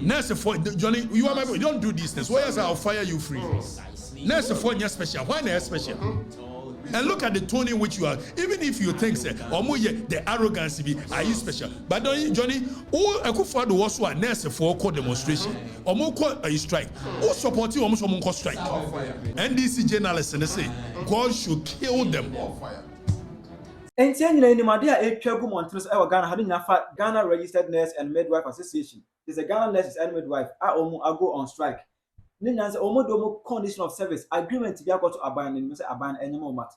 Nurse for Johnny, you are my boy. Don't do this. Why else I'll fire you free? Nurse for your special. Why not special? And look at the tone in which you are. Even if you think say, the arrogance be, are you special? But don't you, Johnny? Oh, I could find the worst one. Nurse for call demonstration. Or more call a strike. Or support you almost one call strike. NDC journalists and they say God should kill them. And saying in Madia a Chagu Montrose Ghana having a Ghana Registered Nurse and Midwife Association. There's a Ghana Nurses and Midwife. I go on strike. Ninans omodomo condition of service agreement to be able to abide in abide any moment.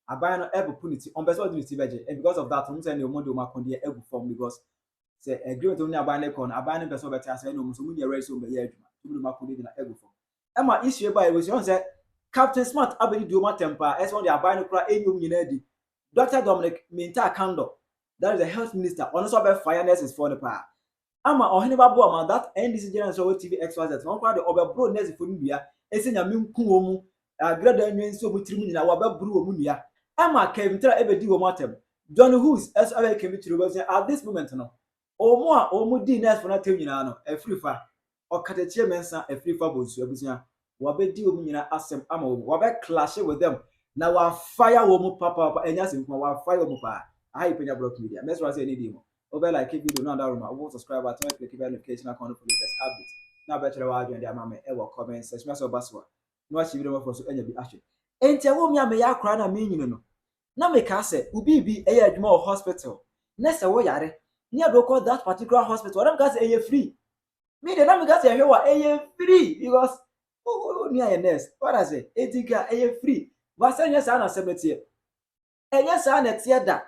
Abide no ever punity on best ordinary budget, and because of that, I'm saying the omodomo condia ever form because say agreement only abide con abide person better as no so we raise over here to do makundi na ever form. Emma issue by was you say Captain Smart abedi do my temper as one the abide no cry any nyinadi. Dr. Dominic Minta Kando, that is the health minister, also by fire nurses for the power. Ama ohiniba bo ama that NDC General Show TV XYZ one kwa de obebro nurse for nua ese nyame nku omu agrada nwenso mu tirimu nyina wa bebru omu nua ama kemtra ebedi wo matem Jonnie Hughes as awe kemtiri wo at this moment no omu di nurse for na tem nyina no Afrifa Okatakyie Afrifa bonsu abusia wa bedi omu nyina asem ama wa be clash with them na wa fire omu papa enya sempo wa fire omu pa ayi Penyah block media mesra say ni dimo over like video no that room I subscribe button click the notification icon for latest updates now better wa join the mama e wo comment section so baswa no achi video for so enya bi achi enti wo mi am ya akra na me nyino no na me ka say ubi bi e ya adwuma hospital na se wo yare ni ado call that particular hospital dem ka say e free me dey na me ka say e wa e free because ni a nurse what I say etika e free but say yes na semetie enya sa na tie da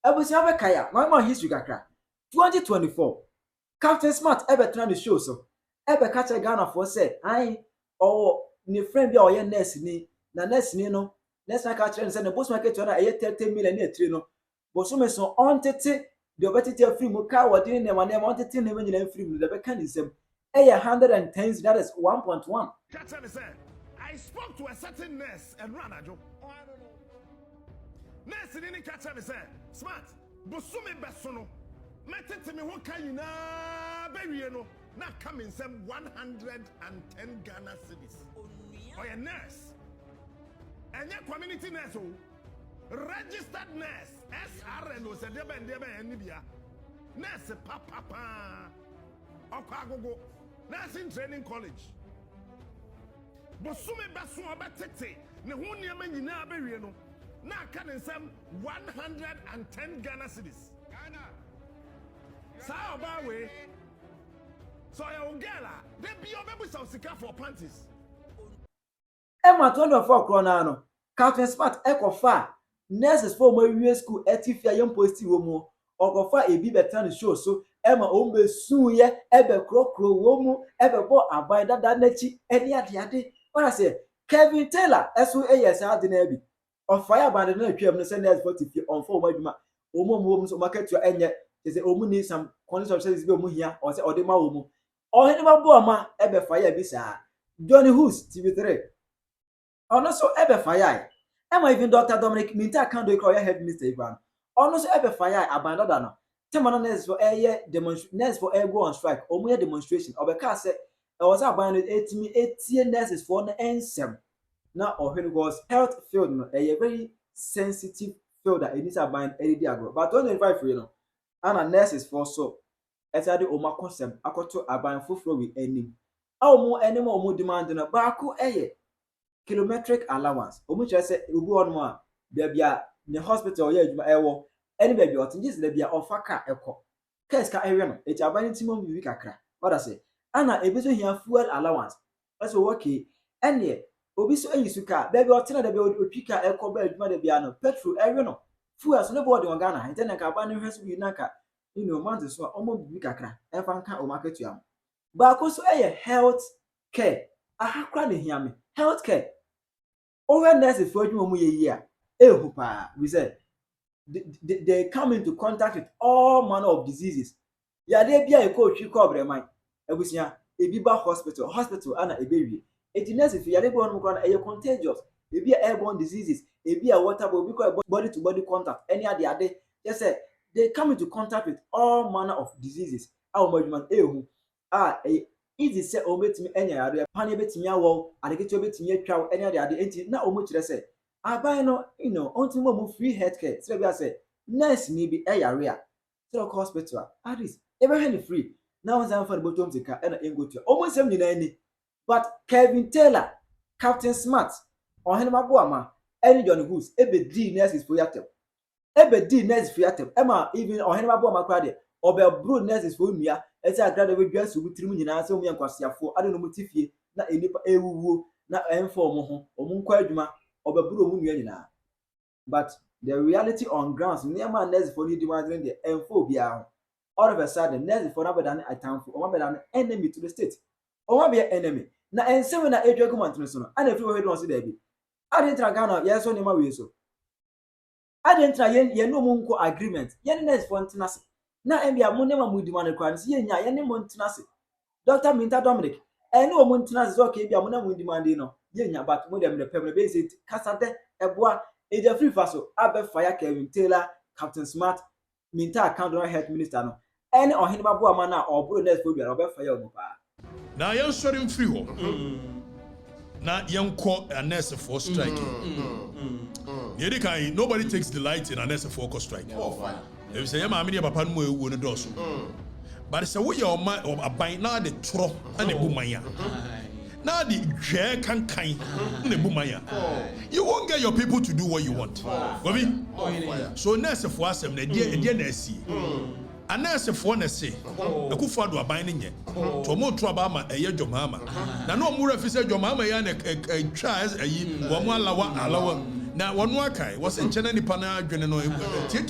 abusia be kaya my history kakra 2024 Captain Smart ever trying to show so ever catch a Ghana for say I or ni friend bi oye nurse ni na nurse ni no nurse na catch and say the boss market na 30 million e three no but so me so on tete the obetete free mu ka wodi ne ma ne on tete ne nyina free mu the be kan isem e 110 that is 1.1 catch and say I spoke to a certain nurse and ran a joke. Oh, I don't know. Nurse didn't catch and say Smart Busumi Besono, Metete me who can you na baby no now come in some 110 Ghana cities. Oh, a nurse and your community nurse, registered nurse, SRN was a deba and Nibia, nurse papa, Okago, nursing training college. Busumi Besono Betete, Nehunia Menina baby no. Now can in some 110 Ghana cities. Ghana. Sao bawe. So your girl, they be your baby some sika for panties. Emma 24 krona no. Captain Smart ekofa nurses for my US school etifia yam posti wo mu. Okofa ebi betan show so Emma ombe sun ye ebe krokro wo mu ebe bo abai dada nachi eni ade. What I say Kevin Taylor esu eyes ade na bi. Of fire band na twam no say nurse 40 on for maduma omo so market to enye say omu need some condition of service be omu hia or say odema omu o hene ba bo ma ebe fire bi sa Jonnie Hughes TV3 ono so ebe fire am even Dr. Dominic Minta Kando e call head minister Ibrahim ono so ebe fire abandon no temana nurse for demonstration nurse for go on strike omu demonstration obeka say e was abandon etimi etie nurses for na ensem. Now, or when was health field, no, a very sensitive field that it needs to bind any diagram. But 25 you know, and a nurse is for so. As I do, Oma concept, I got to a bind full flow with any. Oh, more any more demand than a barco a kilometric allowance. Which I said, you go on more. There be a the hospital, yeah, you any baby or things there be a offer car echo. Case car area, it's a binding timon with a what I say. Anna, a bit here fuel allowance. That's okay. And yet. Obi so eyisuka baby otena da be otwika ekoba adwuma da bia no petrol ewe no fuel so ne bo de Ghana ha ntena ka ba ne hweso bi na ka month so omo bibi kakra e fa nka o market am ba ko so health care ahakra ne hiame health care o we nurse for adwuma mu ye yi a ehu pa we say they come into contact with all manner of diseases ya de bia e ko twi ko breman abusia ebi ba hospital ana ebewie. It is if you are able to contagious, it be airborne diseases, it be a waterborne, because body to body contact, any other day. Just say they come into contact with all manner of diseases. Our movement, easy say obetimi enya yare pan betimi awo adeke to betimi atwa enya de ade enti na omo kire say aban no onti mo free healthcare say be say nurse ni bi yare a say hospital at least ebe hand free now one for the bottom tika ena engo to omo sem nyina ni but Kevin Taylor Captain Smart ohenema boama any Jonnie Hughes ebe di nurses for yatem ema even ohenema boama kra de obe bro nurses for nua ese agrada we dwa so butirim nyina se omo yankwasiafo ade no mutifie na enipa ewuwo na enfo omo ho omo nkwa adwuma obe bro omo nua nyina but the reality on grounds near nurses for the demanding the enfo bia all of a sudden nurses for abedan atamfo omo abedan enemy to the state omo be enemy na ensem na edwa government so no ana fi wo he don so da bi adentra Ghana yeso ne ma we so adentra ye no mu nko agreement ye ne nurse for ntenase na embia mo ne ma mu di man kwa nse ye nya ye ne mo ntenase Dr. Minta Dominic ene o mo ntenase so ka ebia mo na mu di man no ye nya but mo dem ne pem be say kasade eboa eja free faso abe fire Kevin Taylor Captain Smart Minta account health minister no ene ohene babo ama na obro nurse for bia obe fire omo pa na yan sorry free ho na yan call a nurse for strike nobody takes delight in a nurse for strike if you say ya maami papa no ewu no doso but say we your aban na the tro and ebumanya na the dwe kankan na ebumanya you won't get your people to do what you want gobi so nurse for asem na die na asi anase fo na se akufo ado aban ne nye to mo tro ba ma eye dwomama na no mo refi se dwomama ya na twa ayi wo mo alawa na wono akai wo se nchene nipa na adwene no tie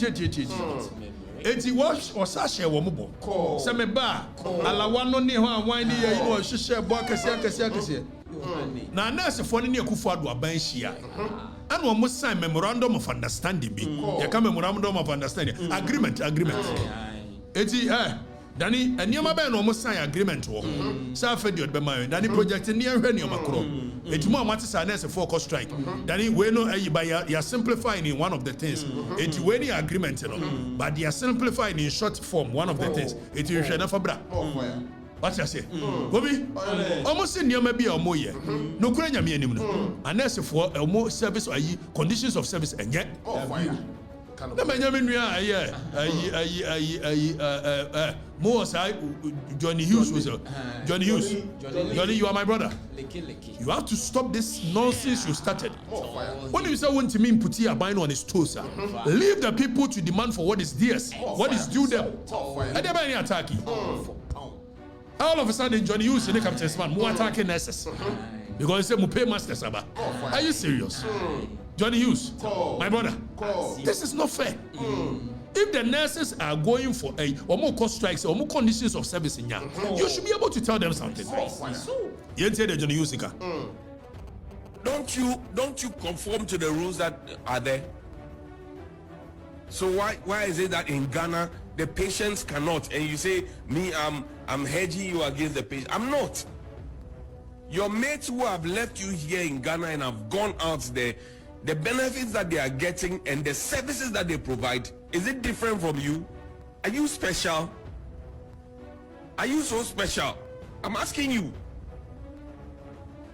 eti wo sashe wo mo bo se me ba alawa no ne ho anwan ne yi no hwehwe bo akase na anase fo ne akufo ado aban hia and one must sign memorandum of understanding be ya ka memorandum of understanding agreement eti dani enioma be no must sign agreement wo sa fa di odbe man dani project ni ehwe ni omakro eti mo amate sa nurse for cost strike dani we no ayi by ya simplifying in one of the things eti we ni agreement no but they are simplifying in short form one of the things eti hwe na fa bra what you say Bobby almost in your maybe or more no kura me anim no anase for more service or conditions of service and yet na manyame nua more say Jonnie Hughes was Jonnie Hughes Jonnie, you are my brother. You have to stop this nonsense you started. When you say want to mean put your bind on his toes, leave the people to demand for what is theirs, what is due them. And they any attacking. All of a sudden, Jonnie Hughes and Captain Smart more attacking nurses because they say pay masters. Are you serious? Jonnie Hughes, my brother, this is not fair. If the nurses are going for or more cost strikes or more conditions of service in you should be able to tell them something. You tell the Jonnie Hughes, don't you conform to the rules that are there? So why is it that in Ghana the patients cannot, and you say me I'm hedging you against the patient? I'm not. Your mates who have left you here in Ghana and have gone out there, the benefits that they are getting and the services that they provide, is it different from you? Are you special? Are you so special? I'm asking you.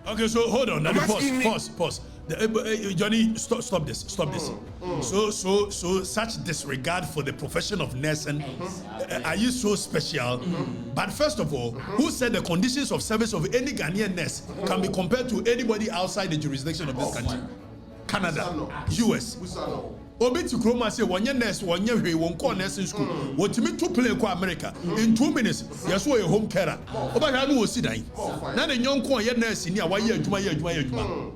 Okay, so hold on. Pause. Jonnie, stop this. So such disregard for the profession of nursing. Are you so special? But first of all, who said the conditions of service of any Ghanaian nurse can be compared to anybody outside the jurisdiction of this country? Canada, US. Obi to Chroma say one year nurse, 1 year we won't call nursing school. What to me to play ko America in 2 minutes? Yes, we home carer. Oba hanu wo sidai. Na the young ko year nurse ni a wa year adwuma.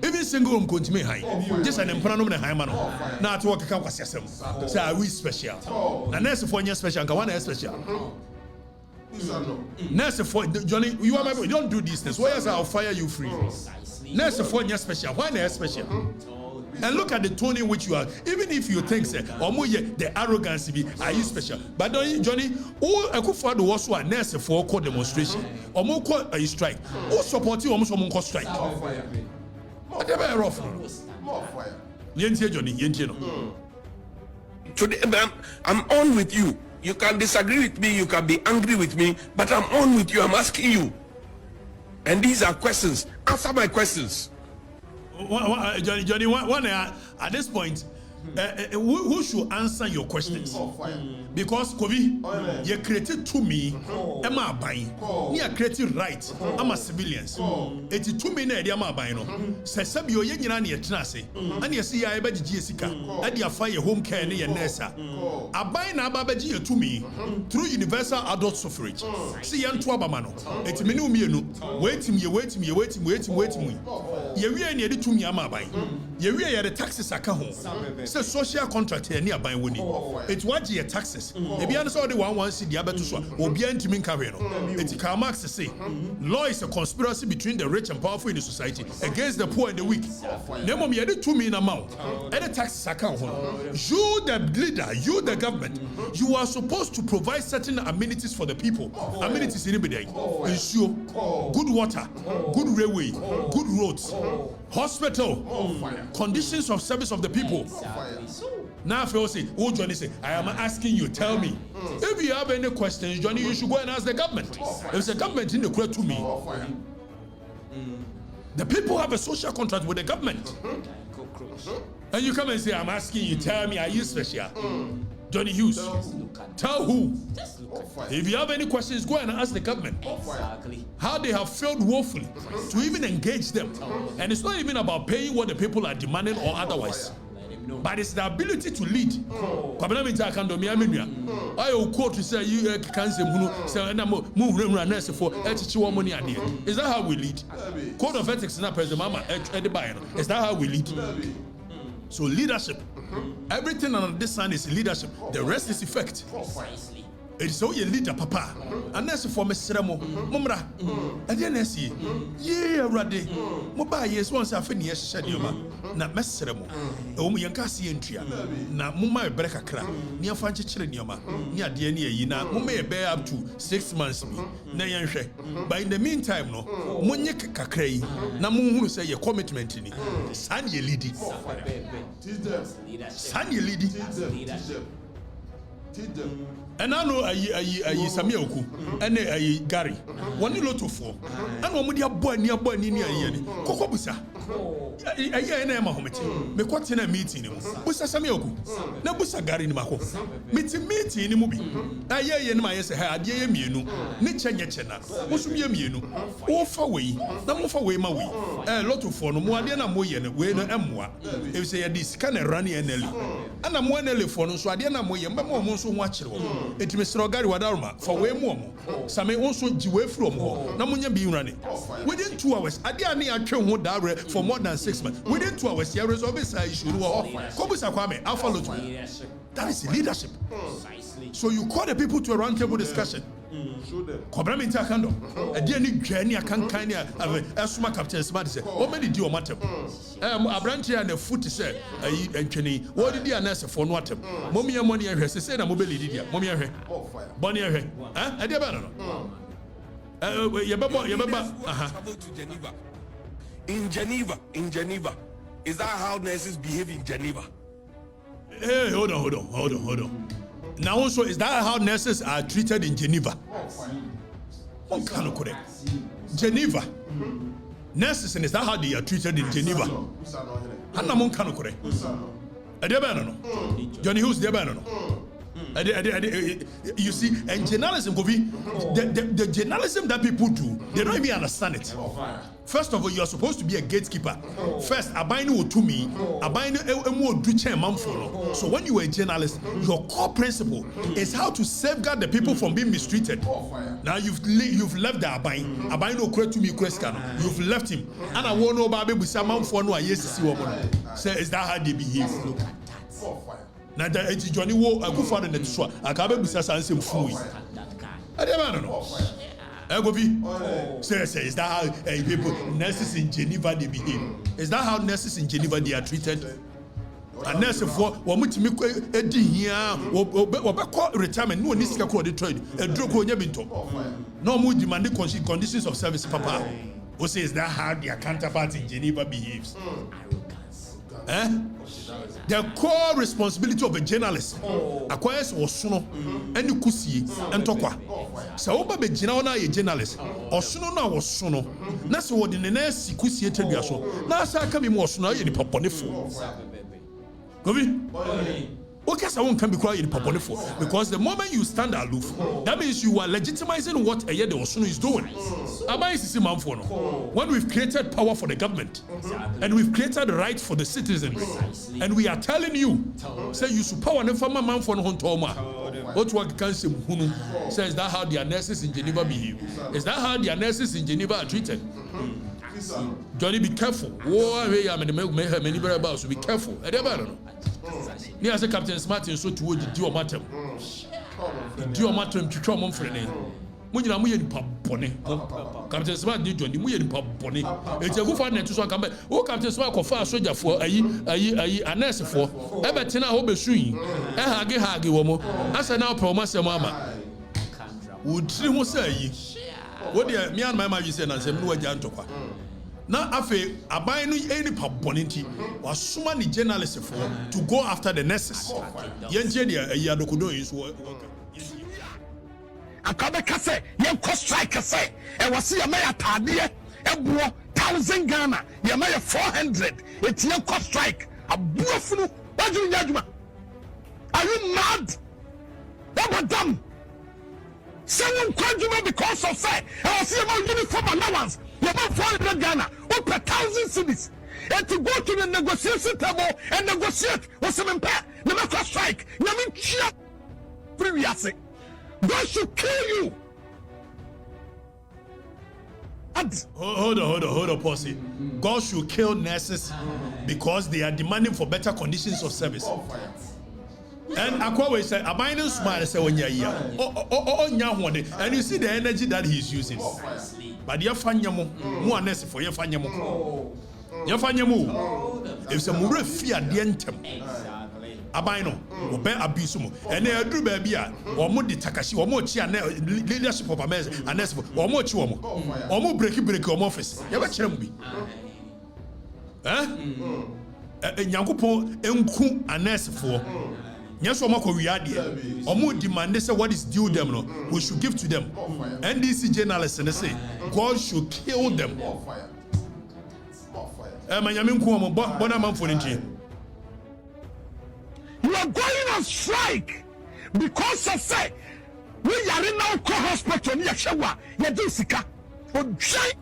Even single room continue high. Just an emperor na high man. Na to work kan kwasiasem. Say are we special? Na nurse for year special, kan one special. Nurse for Jonnie, you are my boy. You don't do this. Why else I'll fire you free? Nurse for year special. Why na special? And look at the tone in which you are. Even if you think, say, the arrogance be, are you special? But don't Jonnie, who Akufo-Addo was a nurse for call demonstration, or more call a strike, who support you almost one call strike. But they were rough. More fire. Yentie Jonnie, yentie no. Today, I'm on with you. You can disagree with me, you can be angry with me, but I'm on with you. I'm asking you, And these are questions. Answer my questions. Johnny, at this point, who should answer your questions? Because Kobi, you created to me, Emma buying. You created right, I'm a civilians. 82 minutes, I'm buying. Sesabio, Yenani, Trase, and you see, I bet Jessica, and you fire home care and Nessa. I buy Nabaji to me through universal adult suffrage. See, and Twabamano, it's a menu, waiting, you waiting. You really to me, I'm buying. You really the taxes are come home. Say social contract here near buying winning. It's what your taxes. If you understand the one see the other two, will be anti carino. It's Karl Marx to say law is a conspiracy between the rich and powerful in the society against the poor and the weak. Nemo me the 2 million amount. Any taxes are come home. You the leader, you the government, you are supposed to provide certain amenities for the people. Amenities in anybody. Ensure good water, good railway, good roads, hospital, conditions of service of the people. Now, if you say, oh, Johnny, say, I am asking you, tell me. If you have any questions, Johnny, you should go and ask the government. If the government in the credit to me, the people have a social contract with the government. And you come and say, I'm asking you, tell me, are you special? Jonnie Hughes, tell who? If you have any questions, go and ask the government. How they have failed woefully to even engage them. And it's not even about paying what the people are demanding or otherwise. But it's the ability to lead. Is that how we lead? Code of ethics is not president. Is that how we lead? So leadership, everything under this sun is leadership. The rest is effect. It's all your leader, Papa. And that's for Miss Remo, Mumra. And then I see, yeah, Raddy. Mobile yes, once I finish Shadioma. Not Miss Remo. Yankasi entry. Now Mumma Brekakra, near Fanchi Chilinioma, near DNA, Yina, Mumme bear up to 6 months. Nayanshe. But in the meantime, no, Munyek Kakray, Namu say your commitment in it. San ye lady. San ye lady. And I know I Samioku and I Gary. One lot of 4. And one with boy near Kokobusa. I hear an Emma Homety. Me quite in a meeting. Busa Samioku. Nabusa Gary Mako. Meeting in the movie. I hear in my head, dear Mienu, Nicha Yachena, Musumia Mienu, all far away, no far away, my way. A lot of 4 no more than a moyen, when a moi. If say this can a runny and Nelly. And I'm one elephant, so I didn't know my mom so watch it. It Mr. Ogari Wadarma for way more. Some may also away from home. Namunya be running. Within 2 hours, I didn't need a train for more than 6 months. Within 2 hours, here is always I should walk. Kobusa Kwame, I'll follow you. That is leadership. So you call the people to a round table discussion. Cobram Intercando. A dear new journey, I can't kind of a summer captain smart said, what many do you matter? A branch and a foot said, and Kenny, what did you answer for what? Mommy and money, I said, I'm mobility. Mommy, Bonnie, I did better. Travel to Geneva. In Geneva. Is that how nurses behave in Geneva? Hey, hold on. Now also, is that how nurses are treated in Geneva? One cannot correct. Geneva. Nurses, and is that how they are treated in Geneva? Hanna mon cannot correct. Jonnie Hughes, you see, and journalism, the journalism that people do, they don't even understand it. First of all, you are supposed to be a gatekeeper. First, abainu to me, abainu emu duche mamfolo. So when you are a journalist, your core principle is how to safeguard the people from being mistreated. Now you've left the abainu kure to me kweskano. You've left him. And I want to know about baby mamfolo no ayesi woman. Say, is that how they behave? Look at that. Now that Johnny wo a good father net so akabe bisa sansem fui. I don't know. Say, is that how people nurses in Geneva they behave? Is that how nurses in Geneva they are treated? And nurses for wamutimi edi here or retirement no need to call the trade. A drug on your binto. No more demanding conditions of service, Papa. Who says that how their counterpart in Geneva behaves? The core responsibility of a journalist acquires osono and kusi and tokwa. So oba be jina ona ye journalist osono na osono na se wodi ne na si kusi etadua so na sa aka mi mo osono ye ni paponefo. Gobi okay, so I won't be quiet in Paponefo because the moment you stand aloof, that means you are legitimizing what Eye de Osono is doing. When we've created power for the government and we've created rights for the citizens, and we are telling you, say you should power never man for no Toma. What work can say says that how the nurses in Geneva behave? Is that how the nurses in Geneva are treated? Johnny, be careful. Oh, so be careful. I don't know. Me as a Captain Martin so to the duo matter. The duo matter to try one for the name. When you are in pub bonnet, Captain Smart did Johnny Muyan pub bonnet. It's a good fun to so come back. Oh, Captain Smart of far soldier for a nurse for Everton. I hope a swing. A haggy woman. As I now promise your mamma. Would you say? What dear me and my mother said, and said, no, Jantoka. Now, after abiding any publicity, was so many journalists for to go after the nurses. Yenjedia, a Yadokudo is work. I come back, say, you cost strike, say, and was see a mayor Tadia, and 1,000 Ghana, you may 400, it's your cost strike. A buffalo, what do you judgment? Are you mad? What about them? Someone called you because of fair. I was here about uniform allowance. You about 400 Ghana, up 1,000 cities. And to go to the negotiation table and negotiate with some impair, no matter strike. You mean, cheer. Previously, God should kill you. Hold on, Posse. God should kill nurses because they are demanding for better conditions of service. And Akwa said, "Abiding smile say when you're here, and you see the energy that he's using. But you find your more nurse for your fanyamo. You find your move. If some more fear the entem, Abino, or bear abuse, and they do baby, or more the Takashi, or more chia leadership of a mess, and nurse, or more chuomo, or more break your office. You ever tell me? Yankupo, Enku, and nurse for. Yes, we are there. Or demand say what is due them, no, we should give to them. NDC journalists and they say God should kill them. You are going on strike because of say we are in our hospital near Shawa, Yadusika, or giant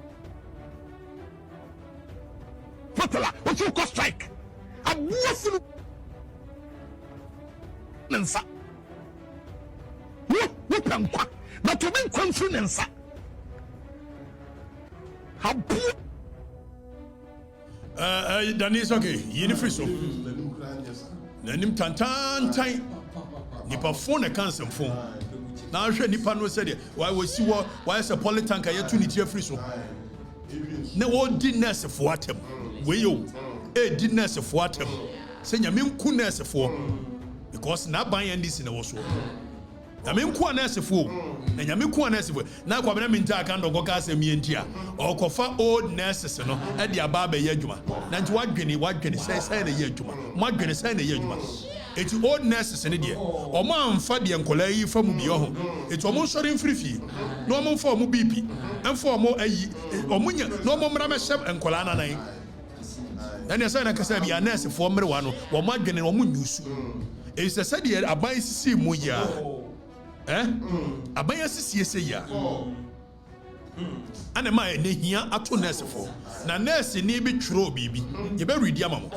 Potala, what you call strike. I'm waffling. But to be confidence, how poor. Danny's okay. You free so. Then him tan. Nipa phone a cancel phone. Now I Nipa no said why was you why is a polytank I to need free so. No one didn't for what him. We you didn't for what him. Send your mean coolness for. Because not buying this in the was I mean, quite nice fool, and I mean, quite nice. Now, I mean, I can't go gas and me and Tia or cofa old nurses at the Ababe Yajuma. Now, what can say the Yajuma? What can say the Yajuma? It's old nurses in India or man Fadi and Colay from Mubio. It's almost short in free fee. No more for Mubipi and for more or Munya, no more Ramashep and Colana. And as I can say, be a nurse for Meruano or Magan or Munusu. It's a said here, a bias see Muya. A bias see ya. And a man here at two nurse for. Now, nurse in Nibi Tro baby. You better read Yamamo.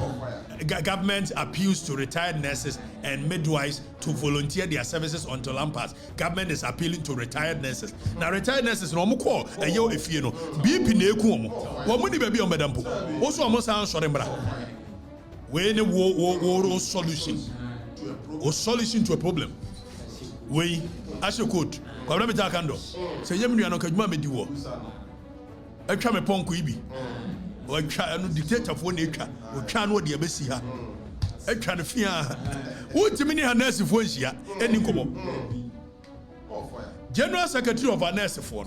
Government appeals to retired nurses and midwives to volunteer their services until Lampas. Government is appealing to retired nurses. Now, retired nurses, no more call, and you if you know, be Pinekumo. What money baby on Madame? Also, almost answer them. When a war solution. Or solution to a problem. We, as you could, come let me talk and say, Yemini, I know can you do. I come upon Quibi. Or I dictator for nature, or can what the Abessia. I can fear. What do you mean, her nurse for Asia? Any come General Secretary of our nurse for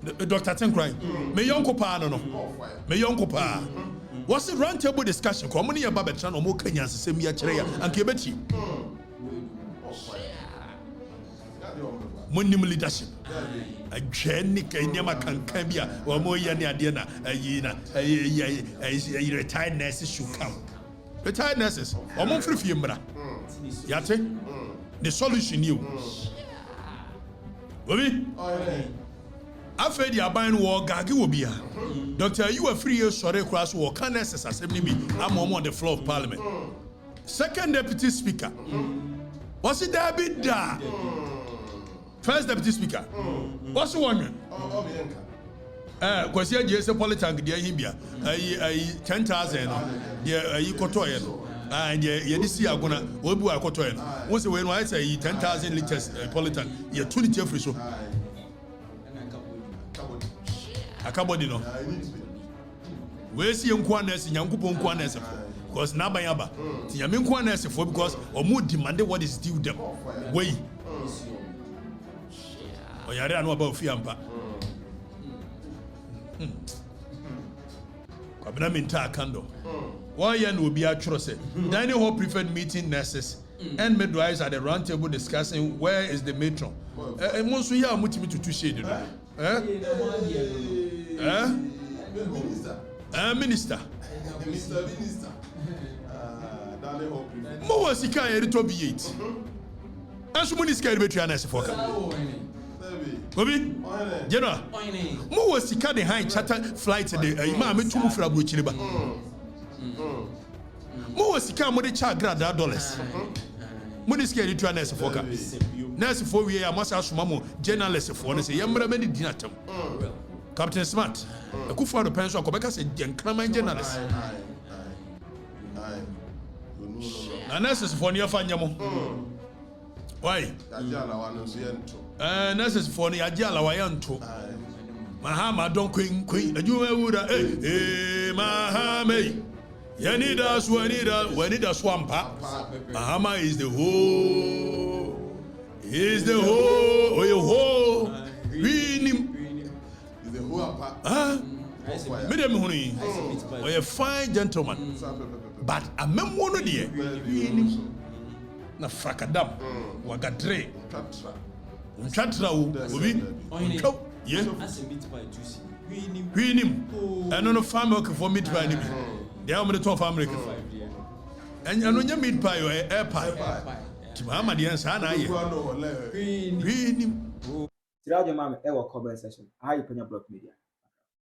Dr. Tenkrai. May Uncle Pa, no, may Uncle Pa. What's the round table discussion? Come on, your Babetran or more Kenyans, same year, and Kebeti. Monim leadership. A Jenny Kenyama can Kambia, or more Yana Diana, a retired nurses should come. Retired nurses, or more free fimbra. Yate? The solution you. Bobby? After the Aban war, Gagi will be here. Doctor, you are 3 years sorry cross war, can assembly me. I'm on the floor of Parliament. Second Deputy Speaker. What's it there? Be there? First Deputy Speaker. What's the one? Because here is a politician, dear Himbia. 10,000. Dear Kotoyan. And you are going to Obu Kotoyan. Once when I say 10,000 liters politician, you're 20 Jeffrey. So Akabodi no. We see Nkwanes, Yankupo Nkwanes, because Nabayaba. Tiamin Nkwanes for because or more demanded what is due them. Way. Or you don't know about Fiampa. Kabina Minta Kando. Why yan will be a trust? Dining hall preferred meeting nurses and midwives at the round table discussing where is the matron. And once we are much to shade. Minister. Mo was the guy to be it. As soon as carry between us for Bobby, General, Mo was the guy behind charter flight today. Imam to move from Buchiliba. Mo was the guy with the child grad dollars. Money carry between us for Nurse for we are must ask Mamo, journalist for us, a younger many dinner. Captain Smart, a good for the pension, Quebec said, Gentleman journalist. And nurses for near Fanyamo. Why? Nurses for near Ajala Wayanto. Mahama don't queen, you would Mahame. Yanida, when it a swamp. Mahama is the whole. Is the whole. Oh, your whole. Madam Honey, a fine gentleman, but a memory dear. Na Fracadam, Wagadre, Chatra, yeah, him, and on a farm worker for meat pie. They are the top American. And on your meat pie or air pie. Timama, the answer, I him. Tirajo mama ewa comment section. Hi Penyah Block Media.